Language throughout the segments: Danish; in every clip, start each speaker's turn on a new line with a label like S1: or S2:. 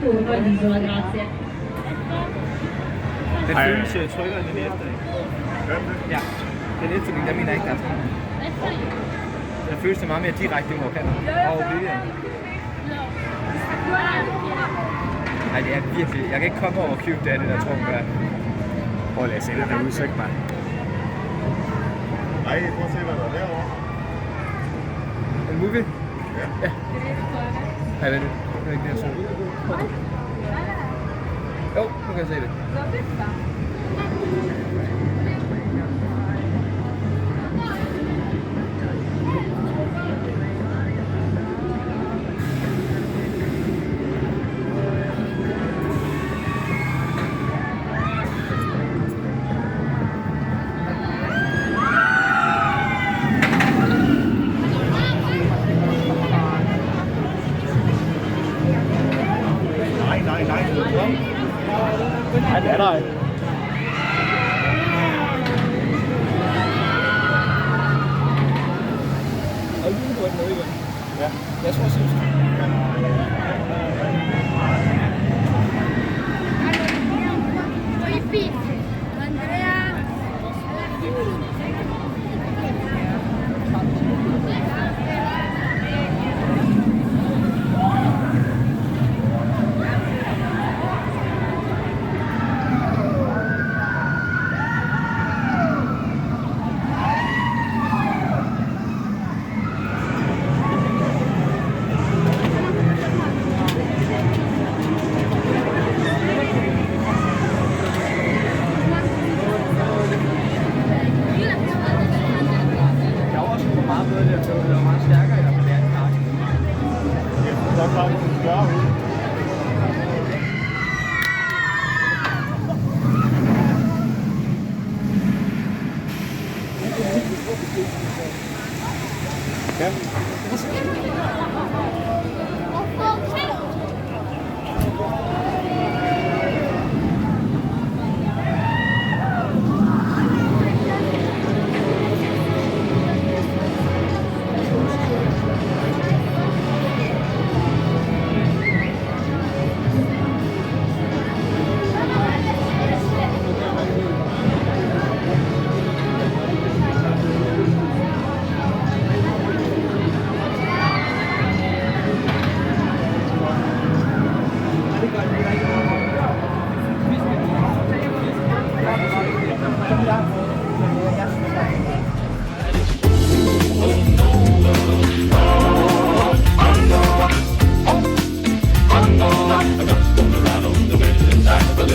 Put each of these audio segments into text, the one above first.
S1: turno all'isola, grazie.
S2: Den føles tryggere end den efter, ikke? Ja, den efterligning, der mener jeg ikke, der er sådan. Den føles det meget mere direkte, end kan. Og Oblivion. Nej, det er virkelig. Jeg kan ikke komme over cute, det er det der tror gør.
S3: Prøv at lade se, den er udsigt, mand.
S4: Nej, prøv at se, hvad der er derovre.
S2: En movie?
S4: Ja.
S2: Ja. Nej, vent. Det er ikke det, jeg så. Jo, nu kan jeg se det.
S3: Nej, det er der ikke.
S2: Og lige på den måde igen.
S3: Ja.
S2: Jeg tror sidst.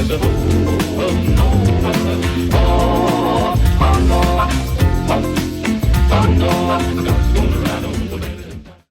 S5: The